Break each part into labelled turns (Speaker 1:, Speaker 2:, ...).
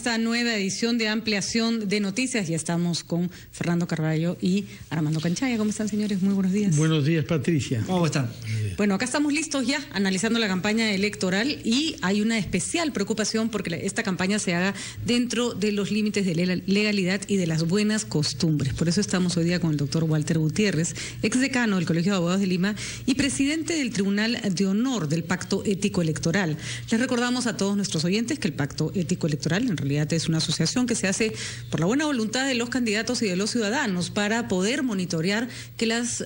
Speaker 1: esta nueva edición de Ampliación de Noticias. Ya estamos con Fernando Carballo y Armando Canchaya. ¿Cómo están, señores? Muy buenos días.
Speaker 2: Buenos días, Patricia.
Speaker 3: ¿Cómo están?
Speaker 1: Bueno, acá estamos listos ya, analizando la campaña electoral, y hay una especial preocupación porque esta campaña se haga dentro de los límites de legalidad y de las buenas costumbres. Por eso estamos hoy día con el doctor Walter Gutiérrez, exdecano del Colegio de Abogados de Lima y presidente del Tribunal de Honor del Pacto Ético Electoral. Les recordamos a todos nuestros oyentes que el Pacto Ético Electoral en realidad es una asociación que se hace por la buena voluntad de los candidatos y de los ciudadanos para poder monitorear que las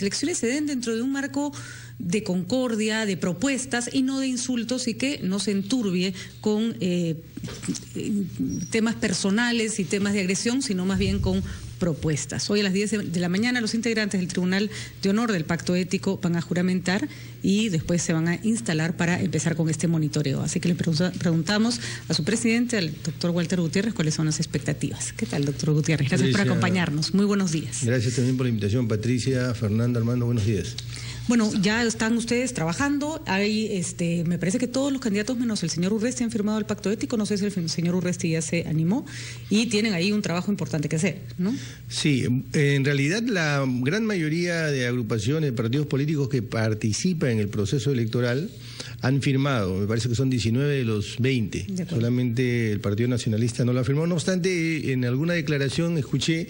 Speaker 1: elecciones se den dentro de un marco de concordia, de propuestas y no de insultos, y que no se enturbie con temas personales y temas de agresión, sino más bien con propuestas. Hoy a las 10 de la mañana los integrantes del Tribunal de Honor del Pacto Ético van a juramentar y después se van a instalar para empezar con este monitoreo. Así que le preguntamos a su presidente, al doctor Walter Gutiérrez, cuáles son las expectativas. ¿Qué tal, doctor Gutiérrez? Gracias por acompañarnos. Muy buenos días.
Speaker 2: Gracias también por la invitación, Patricia, Fernando, Armando, buenos días.
Speaker 1: Bueno, ya están ustedes trabajando. Hay, me parece que todos los candidatos menos el señor Urresti han firmado el pacto ético. No sé si el señor Urresti ya se animó, y tienen ahí un trabajo importante que hacer, ¿no? Sí,
Speaker 2: en realidad la gran mayoría de agrupaciones, de partidos políticos que participan en el proceso electoral han firmado. Me parece que son 19 de los 20. Solamente el Partido Nacionalista no lo ha firmado. No obstante, en alguna declaración escuché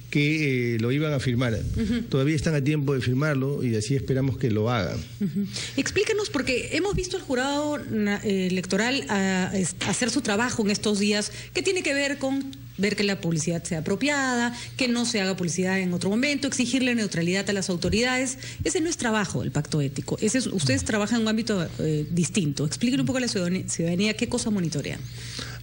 Speaker 2: que lo iban a firmar. Todavía están a tiempo de firmarlo y así esperamos que lo hagan.
Speaker 1: Explícanos, porque hemos visto al jurado electoral hacer su trabajo en estos días, que tiene que ver con ver que la publicidad sea apropiada, que no se haga publicidad en otro momento, exigirle neutralidad a las autoridades. Ese no es trabajo del pacto ético. Ustedes trabajan en un ámbito distinto. Explíquenle un poco a la ciudadanía qué cosa monitorean.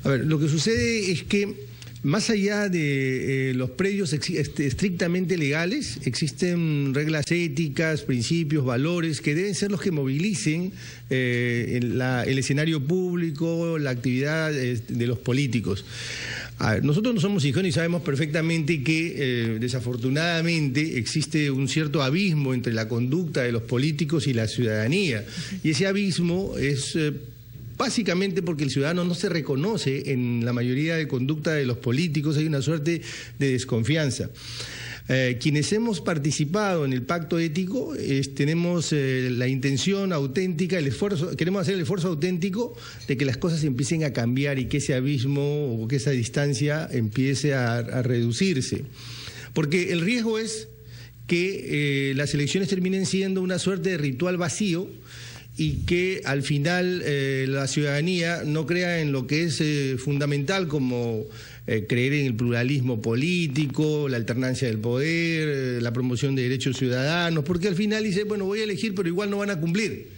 Speaker 2: A ver, lo que sucede es que más allá de los predios estrictamente legales, existen reglas éticas, principios, valores que deben ser los que movilicen el escenario público, la actividad de los políticos. Nosotros no somos ingenuos y sabemos perfectamente que desafortunadamente existe un cierto abismo entre la conducta de los políticos y la ciudadanía, y ese abismo es básicamente porque el ciudadano no se reconoce en la mayoría de conducta de los políticos. Hay una suerte de desconfianza. Quienes hemos participado en el pacto ético tenemos la intención auténtica, queremos hacer el esfuerzo auténtico de que las cosas empiecen a cambiar y que ese abismo o que esa distancia empiece a reducirse. Porque el riesgo es que las elecciones terminen siendo una suerte de ritual vacío, y que al final la ciudadanía no crea en lo que es fundamental, como creer en el pluralismo político, la alternancia del poder, la promoción de derechos ciudadanos, porque al final dice, bueno, voy a elegir, pero igual no van a cumplir.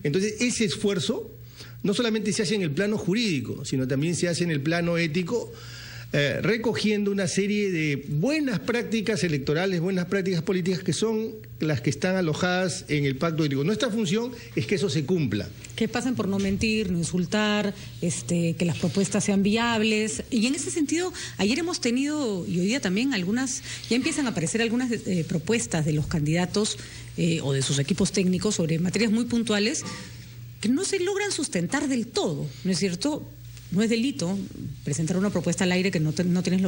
Speaker 2: Entonces, ese esfuerzo no solamente se hace en el plano jurídico, sino también se hace en el plano ético, recogiendo una serie de buenas prácticas electorales, buenas prácticas políticas, que son las que están alojadas en el pacto ético. Nuestra función es que eso se cumpla.
Speaker 1: Que pasen por no mentir, no insultar, que las propuestas sean viables. Y en ese sentido, ayer hemos tenido, y hoy día también, ya empiezan a aparecer algunas propuestas de los candidatos o de sus equipos técnicos sobre materias muy puntuales que no se logran sustentar del todo, ¿no es cierto? No es delito presentar una propuesta al aire que no tienes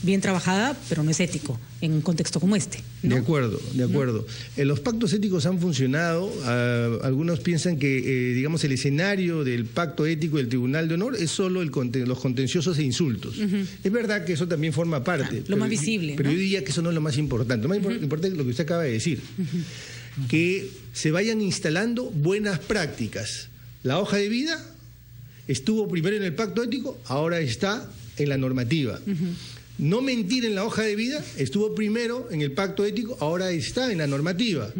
Speaker 1: bien trabajada, pero no es ético en un contexto como este, ¿no?
Speaker 2: De acuerdo. Los pactos éticos han funcionado. Algunos piensan que, digamos, el escenario del pacto ético del Tribunal de Honor es solo los contenciosos e insultos. Es verdad que eso también forma parte.
Speaker 1: Lo más visible,
Speaker 2: pero
Speaker 1: ¿no?
Speaker 2: Yo diría que eso no es lo más importante. Lo más importante es lo que usted acaba de decir. Que se vayan instalando buenas prácticas. La hoja de vida estuvo primero en el pacto ético, ahora está en la normativa. No mentir en la hoja de vida estuvo primero en el pacto ético, ahora está en la normativa.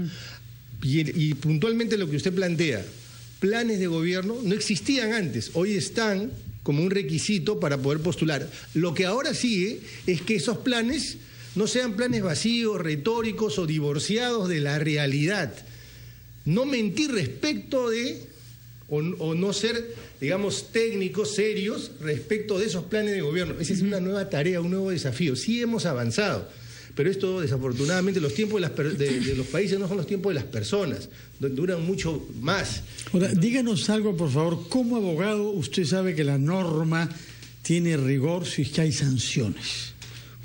Speaker 2: Y puntualmente lo que usted plantea, planes de gobierno no existían antes, hoy están como un requisito para poder postular. Lo que ahora sigue es que esos planes no sean planes vacíos, retóricos o divorciados de la realidad. No mentir respecto de o no ser, digamos, técnicos, serios respecto de esos planes de gobierno. Esa es una nueva tarea, un nuevo desafío. Sí hemos avanzado, Pero esto, desafortunadamente, los tiempos de los países no son los tiempos de las personas, duran mucho más.
Speaker 3: Ahora, díganos algo, por favor. Como abogado, usted sabe que la norma tiene rigor si es que hay sanciones.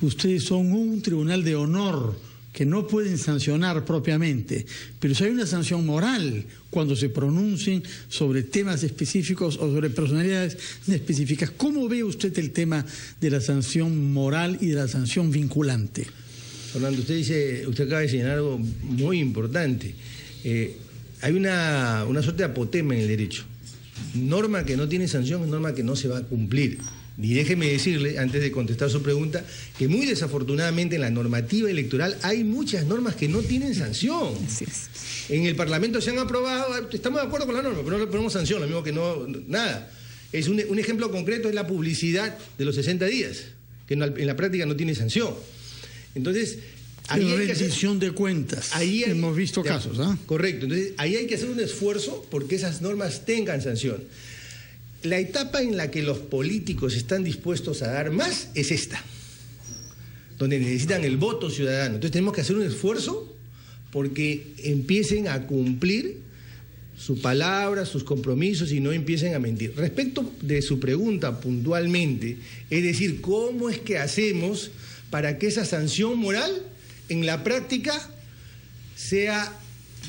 Speaker 3: Ustedes son un tribunal de honor que no pueden sancionar propiamente, pero si hay una sanción moral cuando se pronuncien sobre temas específicos o sobre personalidades específicas. ¿Cómo ve usted el tema de la sanción moral y de la sanción vinculante?
Speaker 2: Fernando, usted acaba de señalar algo muy importante. Hay una suerte de apotema en el derecho. Norma que no tiene sanción es norma que no se va a cumplir. Y déjeme decirle, antes de contestar su pregunta, que muy desafortunadamente en la normativa electoral hay muchas normas que no tienen sanción.
Speaker 1: Así es.
Speaker 2: En el Parlamento se han aprobado, estamos de acuerdo con la norma, pero no le ponemos sanción, lo mismo que nada. Es un ejemplo concreto es la publicidad de los 60 días, que en la práctica no tiene sanción. Entonces,
Speaker 3: ahí hay rendición de cuentas. Hemos visto casos, ¿ah?
Speaker 2: Correcto. Entonces, ahí hay que hacer un esfuerzo porque esas normas tengan sanción. La etapa en la que los políticos están dispuestos a dar más es esta, donde necesitan el voto ciudadano. Entonces tenemos que hacer un esfuerzo porque empiecen a cumplir su palabra, sus compromisos y no empiecen a mentir. Respecto de su pregunta puntualmente, es decir, ¿cómo es que hacemos para que esa sanción moral en la práctica sea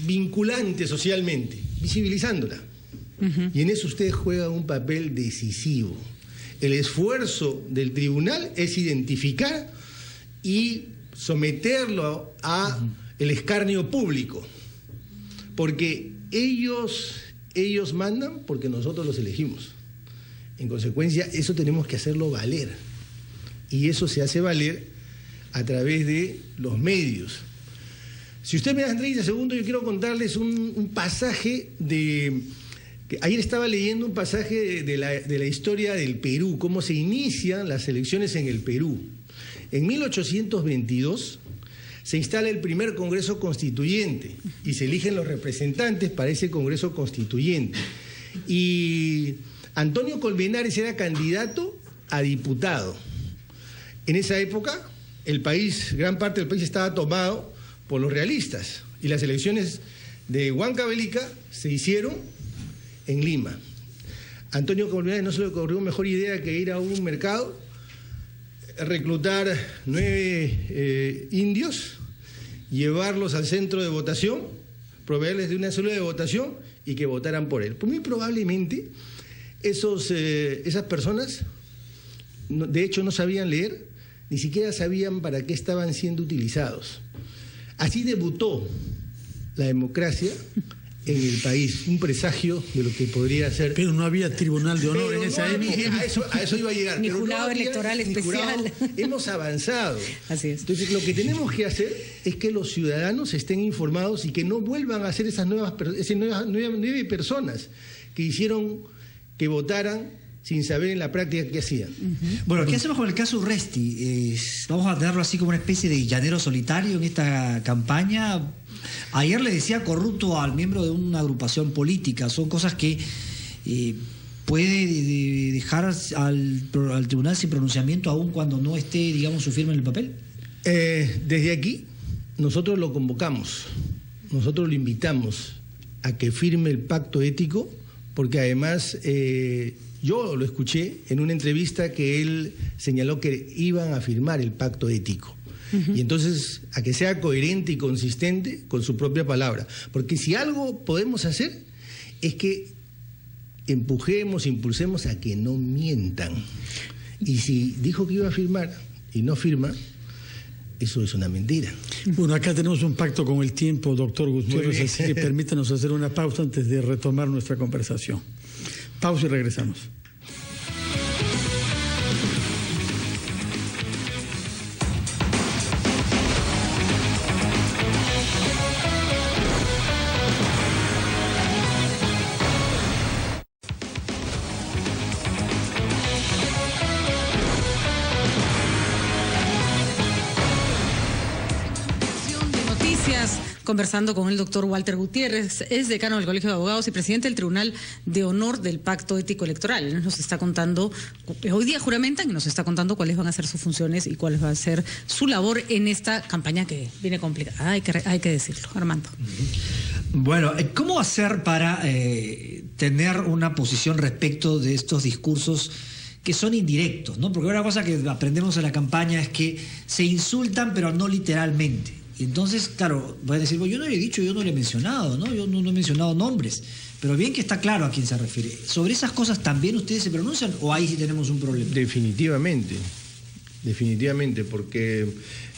Speaker 2: vinculante socialmente? Visibilizándola. Y en eso usted juega un papel decisivo. El esfuerzo del tribunal es identificar y someterlo a el escarnio público, porque ellos mandan porque nosotros los elegimos. En consecuencia, eso tenemos que hacerlo valer, y eso se hace valer a través de los medios. Si usted me da 30 segundos, yo quiero contarles un pasaje de... Ayer estaba leyendo un pasaje de la historia del Perú, cómo se inician las elecciones en el Perú. En 1822 se instala el primer Congreso Constituyente y se eligen los representantes para ese Congreso Constituyente. Y Antonio Colmenares era candidato a diputado. En esa época, gran parte del país estaba tomado por los realistas y las elecciones de Huancavelica se hicieron en Lima. Antonio Colmenares no se le ocurrió mejor idea que ir a un mercado, reclutar 9 indios, llevarlos al centro de votación, proveerles de una célula de votación y que votaran por él. Pues muy probablemente esas personas, de hecho, no sabían leer, ni siquiera sabían para qué estaban siendo utilizados. Así debutó la democracia en el país, un presagio de lo que podría ser.
Speaker 3: Pero no había tribunal de honor en esa época.
Speaker 2: A eso iba a llegar.
Speaker 1: Ni jurado electoral especial.
Speaker 2: Hemos avanzado.
Speaker 1: Así es.
Speaker 2: Entonces, lo que tenemos que hacer es que los ciudadanos estén informados y que no vuelvan a ser esas nueve personas que votaran sin saber en la práctica qué hacían.
Speaker 4: Bueno, ¿qué hacemos con el caso Urresti? ¿Vamos a tenerlo así como una especie de llanero solitario en esta campaña? Ayer le decía corrupto al miembro de una agrupación política. Son cosas que puede dejar al tribunal sin pronunciamiento aún cuando no esté, digamos, su firma en el papel.
Speaker 2: Desde aquí nosotros lo convocamos, nosotros lo invitamos a que firme el pacto ético, porque además yo lo escuché en una entrevista que él señaló que iban a firmar el pacto ético. Y entonces a que sea coherente y consistente con su propia palabra, porque si algo podemos hacer es que impulsemos a que no mientan, y si dijo que iba a firmar y no firma, eso es una mentira.
Speaker 3: Bueno, acá tenemos un pacto con el tiempo, doctor Gutiérrez, así que permítanos hacer una pausa antes de retomar nuestra conversación. Pausa y regresamos.
Speaker 1: conversando con el doctor Walter Gutiérrez, es decano del Colegio de Abogados y presidente del Tribunal de Honor del Pacto Ético Electoral. Él nos está contando, hoy día juramentan y nos está contando cuáles van a ser sus funciones y cuál va a ser su labor en esta campaña que viene complicada, hay que decirlo. Armando.
Speaker 4: Bueno, ¿cómo hacer para tener una posición respecto de estos discursos que son indirectos, ¿no? Porque una cosa que aprendemos en la campaña es que se insultan, pero no literalmente. Y entonces, claro, voy a decir, yo no le he dicho, yo no le he mencionado, ¿no? Yo no he mencionado nombres. Pero bien que está claro a quién se refiere. ¿Sobre esas cosas también ustedes se pronuncian o ahí sí tenemos un problema?
Speaker 2: Definitivamente, porque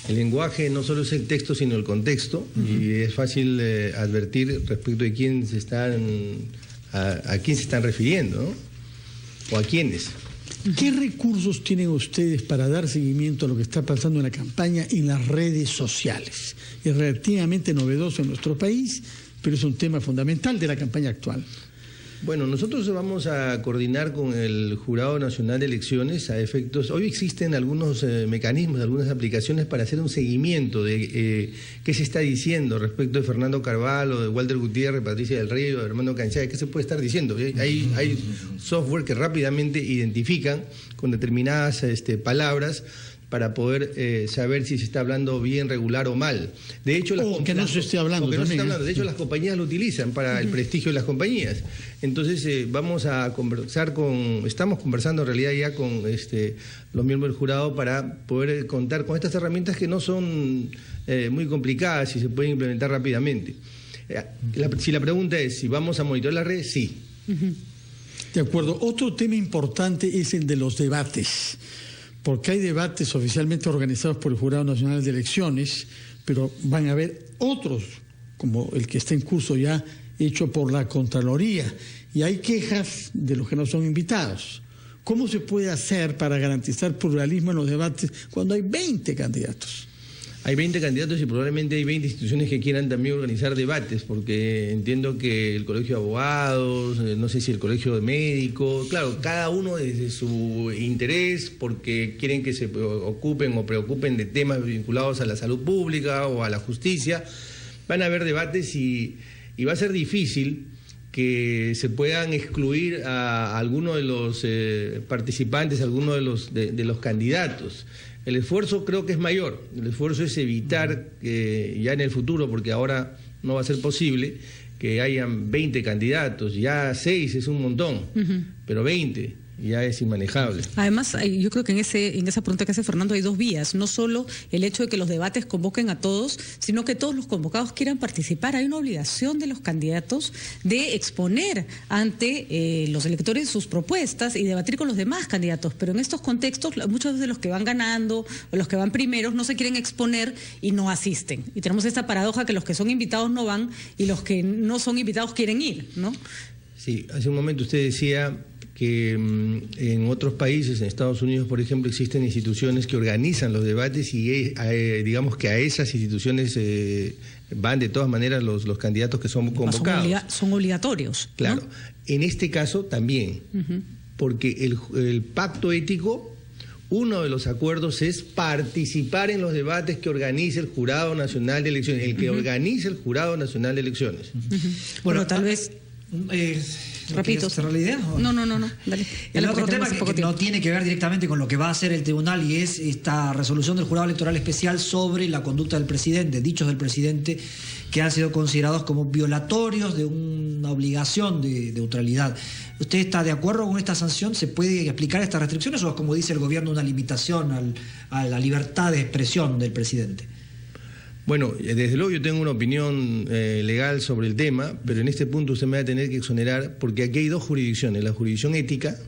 Speaker 2: el lenguaje no solo es el texto, sino el contexto, y es fácil advertir respecto de quién se están, a quién se están refiriendo, ¿no? O a quiénes.
Speaker 3: ¿Qué recursos tienen ustedes para dar seguimiento a lo que está pasando en la campaña en las redes sociales? Es relativamente novedoso en nuestro país, pero es un tema fundamental de la campaña actual.
Speaker 2: Bueno, nosotros vamos a coordinar con el Jurado Nacional de Elecciones a efectos. Hoy existen algunos mecanismos, algunas aplicaciones para hacer un seguimiento de qué se está diciendo respecto de Fernando Carvalho, de Walter Gutiérrez, Patricia del Río, de Armando Canchaya, qué se puede estar diciendo. Hay software que rápidamente identifican con determinadas palabras para poder saber si se está hablando bien, regular o mal. De hecho,
Speaker 3: que no se esté hablando también.
Speaker 2: De hecho, las compañías lo utilizan para el prestigio de las compañías. Entonces, estamos conversando en realidad ya con los miembros del jurado para poder contar con estas herramientas que no son muy complicadas y se pueden implementar rápidamente. Si la pregunta es si vamos a monitorear las redes, sí.
Speaker 3: De acuerdo. Otro tema importante es el de los debates, porque hay debates oficialmente organizados por el Jurado Nacional de Elecciones, pero van a haber otros, como el que está en curso ya, hecho por la Contraloría, y hay quejas de los que no son invitados. ¿Cómo se puede hacer para garantizar pluralismo en los debates cuando hay 20 candidatos?
Speaker 2: Hay 20 candidatos y probablemente hay 20 instituciones que quieran también organizar debates, porque entiendo que el Colegio de Abogados, no sé si el Colegio de Médicos, claro, cada uno desde su interés, porque quieren que se ocupen o preocupen de temas vinculados a la salud pública o a la justicia, van a haber debates y va a ser difícil que se puedan excluir a algunos de los participantes, a algunos de los candidatos. El esfuerzo creo que es mayor, el esfuerzo es evitar que ya en el futuro, porque ahora no va a ser posible, que hayan 20 candidatos, ya 6 es un montón, pero 20 ya es inmanejable.
Speaker 1: Además, yo creo que en esa pregunta que hace Fernando hay dos vías, no solo el hecho de que los debates convoquen a todos, sino que todos los convocados quieran participar. Hay una obligación de los candidatos de exponer ante los electores sus propuestas y debatir con los demás candidatos, pero en estos contextos muchos de los que van ganando o los que van primeros no se quieren exponer y no asisten. Y tenemos esta paradoja que los que son invitados no van y los que no son invitados quieren ir, ¿no?
Speaker 2: Sí, hace un momento usted decía que en otros países, en Estados Unidos, por ejemplo, existen instituciones que organizan los debates y digamos que a esas instituciones van de todas maneras los candidatos que son convocados.
Speaker 1: Son obligatorios.
Speaker 2: Claro.
Speaker 1: ¿No?
Speaker 2: En este caso también, porque el pacto ético, uno de los acuerdos es participar en los debates que organiza el Jurado Nacional de Elecciones, el que organiza el Jurado Nacional de Elecciones.
Speaker 1: Bueno, tal vez...
Speaker 4: Repito. ¿Cerrar la idea?
Speaker 1: No, dale.
Speaker 4: El otro tema que no tiene que ver directamente con lo que va a hacer el tribunal y es esta resolución del Jurado Electoral Especial sobre la conducta del presidente, dichos del presidente que han sido considerados como violatorios de una obligación de neutralidad. ¿Usted está de acuerdo con esta sanción? ¿Se puede aplicar estas restricciones o es, como dice el gobierno, una limitación a la libertad de expresión del presidente?
Speaker 2: Bueno, desde luego yo tengo una opinión legal sobre el tema, pero en este punto usted me va a tener que exonerar porque aquí hay dos jurisdicciones, la jurisdicción ética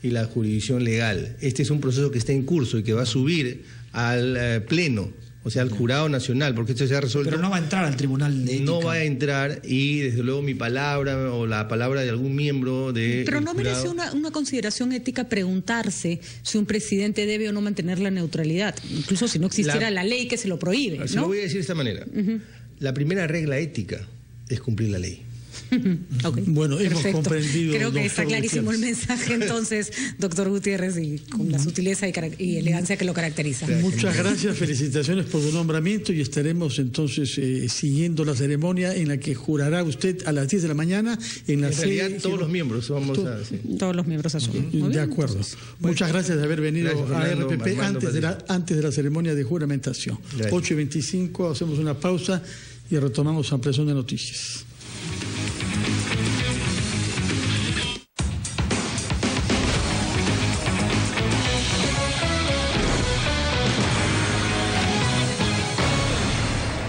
Speaker 2: y la jurisdicción legal. Este es un proceso que está en curso y que va a subir al Pleno, o sea, al Jurado Nacional, porque esto se ha resuelto.
Speaker 4: Pero no va a entrar al Tribunal de Ética.
Speaker 2: No va a entrar y desde luego mi palabra o la palabra de algún miembro de...
Speaker 1: Pero no merece una consideración ética preguntarse si un presidente debe o no mantener la neutralidad, incluso si no existiera la ley que se lo prohíbe, ¿no?
Speaker 2: Se lo voy a decir de esta manera. La primera regla ética es cumplir la ley.
Speaker 1: Okay.
Speaker 3: Bueno, hemos comprendido.
Speaker 1: Creo que está clarísimo
Speaker 3: Gutiérrez.
Speaker 1: el mensaje entonces, doctor Gutiérrez, y con la sutileza y elegancia que lo caracteriza.
Speaker 3: Muchas gracias, felicitaciones por su nombramiento y estaremos entonces siguiendo la ceremonia en la que jurará usted a las 10 de la mañana en la sede.
Speaker 2: realidad todos los miembros vamos a... Sí.
Speaker 1: Todos los miembros asumen. Muy
Speaker 3: De
Speaker 1: bien,
Speaker 3: acuerdo.
Speaker 1: entonces,
Speaker 3: Muchas gracias de haber venido
Speaker 2: Gracias,
Speaker 3: a
Speaker 2: Fernando,
Speaker 3: RPP
Speaker 2: Armando,
Speaker 3: antes de la ceremonia de juramentación.
Speaker 2: Gracias.
Speaker 3: 8:25, hacemos una pausa y retomamos ampliación de noticias.